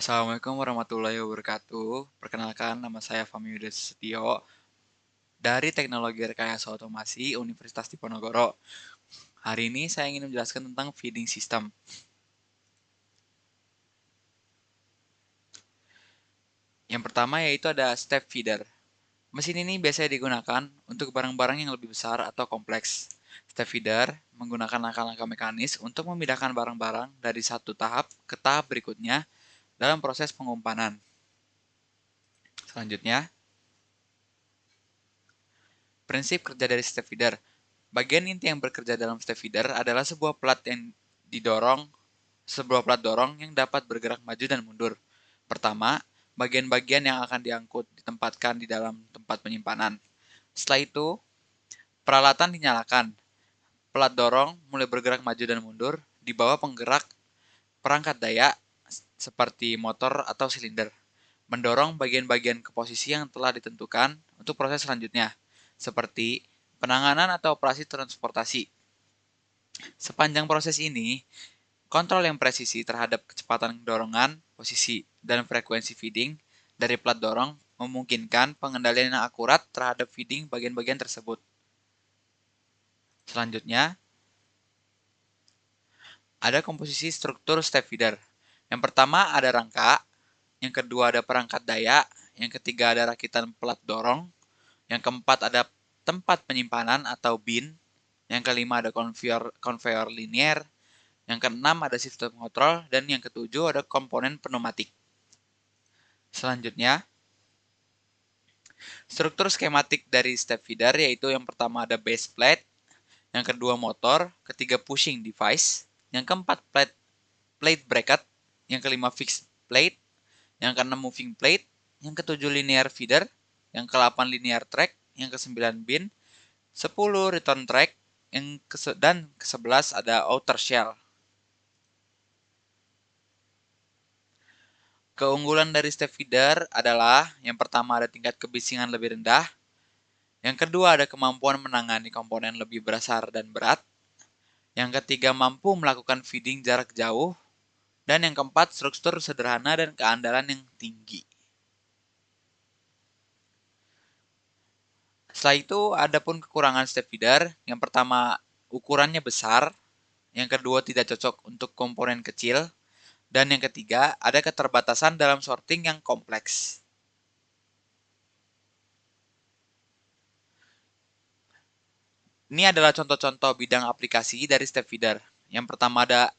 Assalamualaikum warahmatullahi wabarakatuh. Perkenalkan, nama saya Fahmi Yudha Setio dari Teknologi Rekayasa Otomasi Universitas Diponegoro. Hari ini saya ingin menjelaskan tentang feeding system. Yang pertama yaitu ada step feeder. Mesin ini biasanya digunakan untuk barang-barang yang lebih besar atau kompleks. Step feeder menggunakan langkah-langkah mekanis untuk memindahkan barang-barang dari satu tahap ke tahap berikutnya dalam proses pengumpanan. Selanjutnya, prinsip kerja dari step feeder. Bagian inti yang bekerja dalam step feeder adalah sebuah plat dorong yang dapat bergerak maju dan mundur. Pertama, bagian-bagian yang akan diangkut ditempatkan di dalam tempat penyimpanan. Setelah itu, peralatan dinyalakan. Plat dorong mulai bergerak maju dan mundur di bawah penggerak perangkat daya seperti motor atau silinder, mendorong bagian-bagian ke posisi yang telah ditentukan untuk proses selanjutnya, seperti penanganan atau operasi transportasi. Sepanjang proses ini, kontrol yang presisi terhadap kecepatan dorongan, posisi, dan frekuensi feeding dari plat dorong memungkinkan pengendalian yang akurat terhadap feeding bagian-bagian tersebut. Selanjutnya, ada komposisi struktur step feeder. Yang pertama ada rangka, yang kedua ada perangkat daya, yang ketiga ada rakitan plat dorong, yang keempat ada tempat penyimpanan atau bin, yang kelima ada konveyor linier, yang keenam ada sistem kontrol, dan yang ketujuh ada komponen pneumatik. Selanjutnya, struktur skematik dari step feeder yaitu yang pertama ada base plate, yang kedua motor, ketiga pushing device, yang keempat plate bracket, yang kelima fixed plate, yang keenam moving plate, yang ketujuh linear feeder, yang ke-8 linear track, yang ke-9 bin, 10 return track, dan ke-11 ada outer shell. Keunggulan dari step feeder adalah yang pertama ada tingkat kebisingan lebih rendah, yang kedua ada kemampuan menangani komponen lebih besar dan berat, yang ketiga mampu melakukan feeding jarak jauh, dan yang keempat struktur sederhana dan keandalan yang tinggi. Setelah itu ada pun kekurangan step feeder, yang pertama ukurannya besar, yang kedua tidak cocok untuk komponen kecil, dan yang ketiga ada keterbatasan dalam sorting yang kompleks. Ini adalah contoh-contoh bidang aplikasi dari step feeder. Yang pertama ada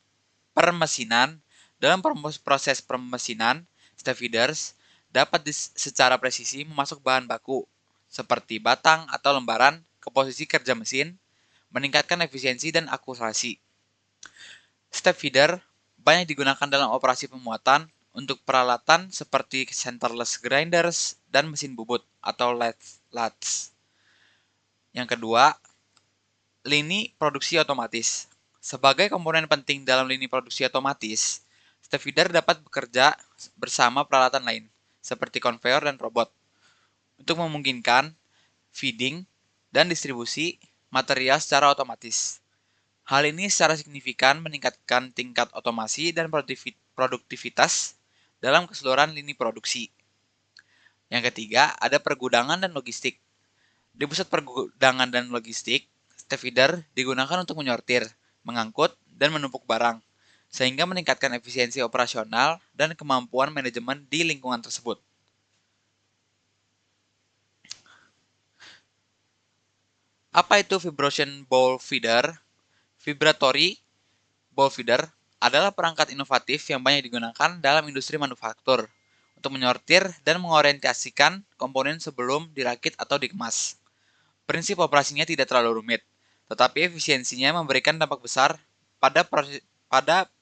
permesinan. Dalam proses permesinan, step feeders dapat secara presisi memasuk bahan baku seperti batang atau lembaran ke posisi kerja mesin, meningkatkan efisiensi dan akurasi. Step feeder banyak digunakan dalam operasi pemuatan untuk peralatan seperti centerless grinders dan mesin bubut atau lathes. Yang kedua, lini produksi otomatis. Sebagai komponen penting dalam lini produksi otomatis, step feeder dapat bekerja bersama peralatan lain, seperti konveyor dan robot, untuk memungkinkan feeding dan distribusi material secara otomatis. Hal ini secara signifikan meningkatkan tingkat otomasi dan produktivitas dalam keseluruhan lini produksi. Yang ketiga, ada pergudangan dan logistik. Di pusat pergudangan dan logistik, step feeder digunakan untuk menyortir, mengangkut, dan menumpuk barang, sehingga meningkatkan efisiensi operasional dan kemampuan manajemen di lingkungan tersebut. Apa itu vibration bowl feeder? Vibratory bowl feeder adalah perangkat inovatif yang banyak digunakan dalam industri manufaktur untuk menyortir dan mengorientasikan komponen sebelum dirakit atau dikemas. Prinsip operasinya tidak terlalu rumit, tetapi efisiensinya memberikan dampak besar pada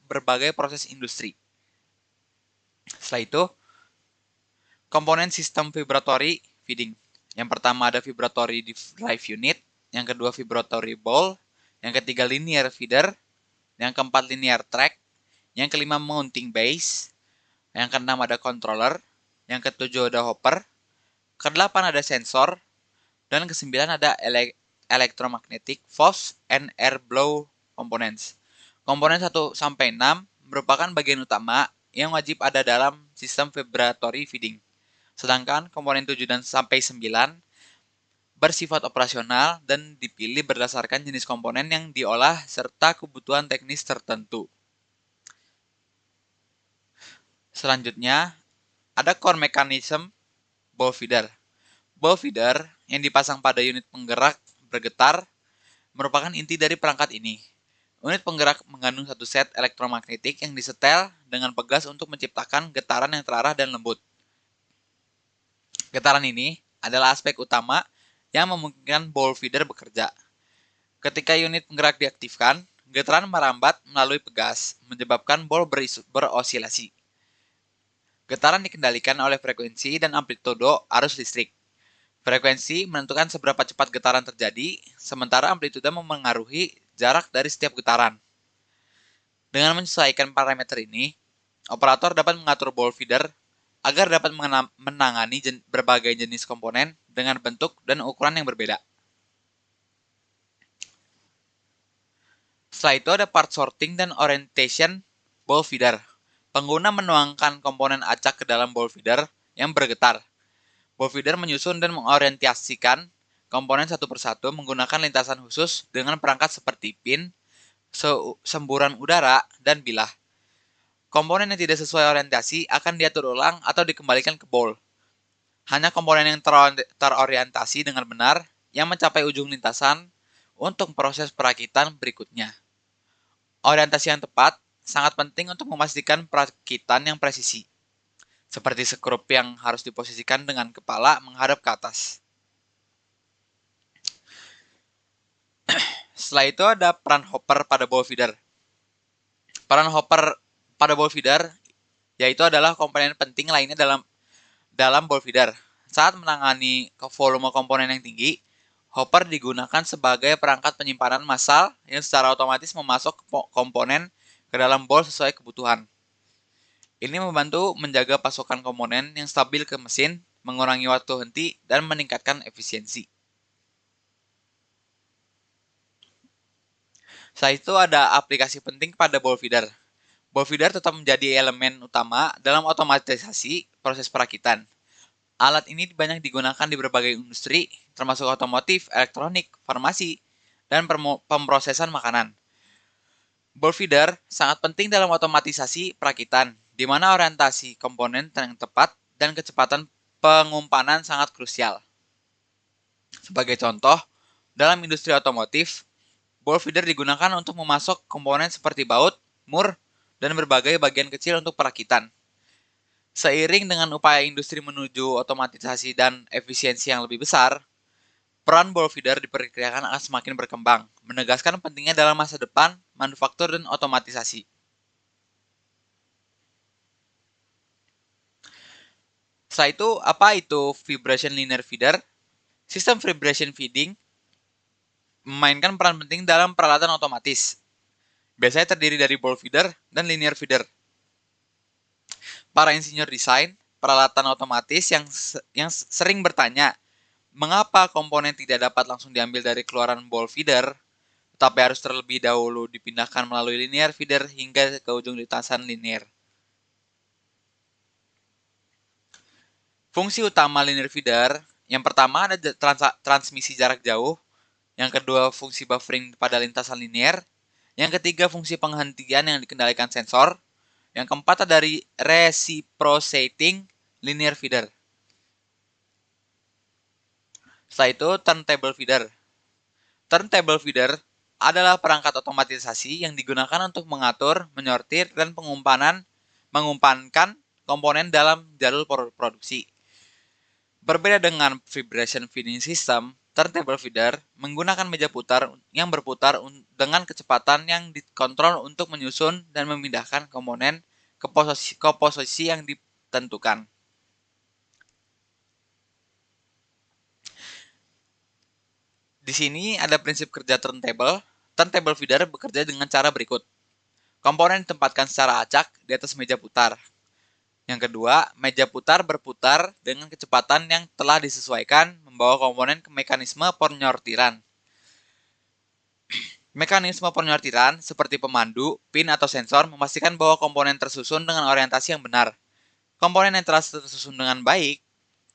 berbagai proses industri. Setelah itu, komponen sistem vibratory feeding. Yang pertama ada vibratory drive unit, yang kedua vibratory bowl, yang ketiga linear feeder, yang keempat linear track, yang kelima mounting base, yang keenam ada controller, yang ketujuh ada hopper, kedelapan ada sensor, dan kesembilan ada electromagnetic force and air blow components. Komponen 1 sampai 6 merupakan bagian utama yang wajib ada dalam sistem vibratory feeding. Sedangkan komponen 7 dan sampai 9 bersifat operasional dan dipilih berdasarkan jenis komponen yang diolah serta kebutuhan teknis tertentu. Selanjutnya, ada core mechanism ball feeder. Ball feeder yang dipasang pada unit penggerak bergetar merupakan inti dari perangkat ini. Unit penggerak mengandung satu set elektromagnetik yang disetel dengan pegas untuk menciptakan getaran yang terarah dan lembut. Getaran ini adalah aspek utama yang memungkinkan ball feeder bekerja. Ketika unit penggerak diaktifkan, getaran merambat melalui pegas, menyebabkan ball berosilasi. Getaran dikendalikan oleh frekuensi dan amplitudo arus listrik. Frekuensi menentukan seberapa cepat getaran terjadi, sementara amplitudo memengaruhi jarak dari setiap getaran. Dengan menyesuaikan parameter ini, operator dapat mengatur ball feeder agar dapat menangani berbagai jenis komponen dengan bentuk dan ukuran yang berbeda. Setelah itu ada part sorting dan orientation ball feeder. Pengguna menuangkan komponen acak ke dalam ball feeder yang bergetar. Ball feeder menyusun dan mengorientasikan komponen satu persatu menggunakan lintasan khusus dengan perangkat seperti pin, semburan udara, dan bilah. Komponen yang tidak sesuai orientasi akan diatur ulang atau dikembalikan ke ball. Hanya komponen yang terorientasi dengan benar yang mencapai ujung lintasan untuk proses perakitan berikutnya. Orientasi yang tepat sangat penting untuk memastikan perakitan yang presisi, seperti skrup yang harus diposisikan dengan kepala menghadap ke atas. Setelah itu ada peran hopper pada ball feeder. Peran hopper pada ball feeder yaitu adalah komponen penting lainnya dalam ball feeder. Saat menangani volume komponen yang tinggi, hopper digunakan sebagai perangkat penyimpanan massal yang secara otomatis memasok komponen ke dalam ball sesuai kebutuhan. Ini membantu menjaga pasokan komponen yang stabil ke mesin, mengurangi waktu henti, dan meningkatkan efisiensi. Setelah itu ada aplikasi penting pada ball feeder. Ball feeder tetap menjadi elemen utama dalam otomatisasi proses perakitan. Alat ini banyak digunakan di berbagai industri, termasuk otomotif, elektronik, farmasi, dan pemrosesan makanan. Ball feeder sangat penting dalam otomatisasi perakitan, di mana orientasi komponen yang tepat dan kecepatan pengumpanan sangat krusial. Sebagai contoh, dalam industri otomotif, ball feeder digunakan untuk memasok komponen seperti baut, mur, dan berbagai bagian kecil untuk perakitan. Seiring dengan upaya industri menuju otomatisasi dan efisiensi yang lebih besar, peran ball feeder diperkirakan akan semakin berkembang, menegaskan pentingnya dalam masa depan manufaktur dan otomatisasi. Setelah itu, apa itu vibration linear feeder? Sistem vibration feeding memainkan peran penting dalam peralatan otomatis. Biasanya terdiri dari ball feeder dan linear feeder. Para insinyur desain peralatan otomatis yang sering bertanya, mengapa komponen tidak dapat langsung diambil dari keluaran ball feeder, tetapi harus terlebih dahulu dipindahkan melalui linear feeder hingga ke ujung lintasan linear. Fungsi utama linear feeder, yang pertama ada transmisi jarak jauh, yang kedua fungsi buffering pada lintasan linear, yang ketiga fungsi penghentian yang dikendalikan sensor, yang keempat ada dari reciprocating linear feeder. Setelah itu, turntable feeder. Turntable feeder adalah perangkat otomatisasi yang digunakan untuk mengatur, menyortir, dan mengumpankan komponen dalam jalur produksi. Berbeda dengan vibration feeding system, turntable feeder menggunakan meja putar yang berputar dengan kecepatan yang dikontrol untuk menyusun dan memindahkan komponen ke posisi yang ditentukan. Di sini ada prinsip kerja turntable. Turntable feeder bekerja dengan cara berikut. Komponen ditempatkan secara acak di atas meja putar. Yang kedua, meja putar berputar dengan kecepatan yang telah disesuaikan membawa komponen ke mekanisme penyortiran. Mekanisme penyortiran seperti pemandu, pin, atau sensor memastikan bahwa komponen tersusun dengan orientasi yang benar. Komponen yang telah tersusun dengan baik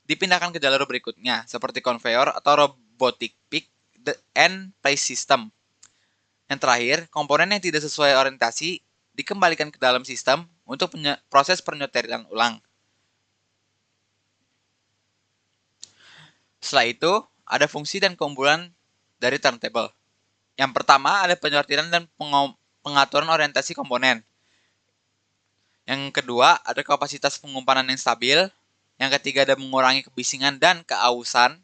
dipindahkan ke jalur berikutnya, seperti konveyor atau robotic pick and place system. Yang terakhir, komponen yang tidak sesuai orientasi dikembalikan ke dalam sistem untuk proses penyortiran ulang. Setelah itu, ada fungsi dan keunggulan dari turntable. Yang pertama ada penyortiran dan pengaturan orientasi komponen. Yang kedua, ada kapasitas pengumpanan yang stabil. Yang ketiga, ada mengurangi kebisingan dan keausan.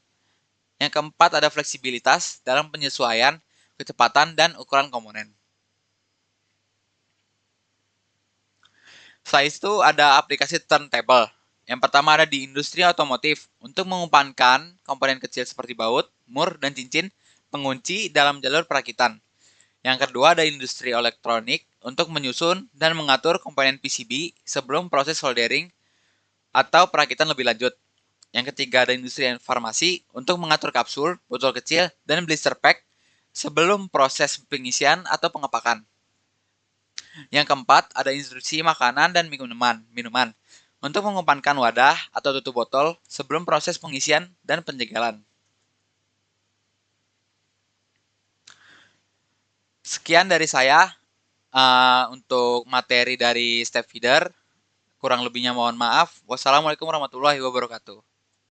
Yang keempat, ada fleksibilitas dalam penyesuaian, kecepatan, dan ukuran komponen. Setelah itu, ada aplikasi turntable. Yang pertama ada di industri otomotif untuk mengumpankan komponen kecil seperti baut, mur, dan cincin pengunci dalam jalur perakitan. Yang kedua ada industri elektronik untuk menyusun dan mengatur komponen PCB sebelum proses soldering atau perakitan lebih lanjut. Yang ketiga ada industri farmasi untuk mengatur kapsul, botol kecil, dan blister pack sebelum proses pengisian atau pengepakan. Yang keempat ada industri makanan dan minuman untuk mengumpankan wadah atau tutup botol sebelum proses pengisian dan penjegalan. Sekian dari saya untuk materi dari step feeder. Kurang lebihnya mohon maaf. Wassalamualaikum warahmatullahi wabarakatuh.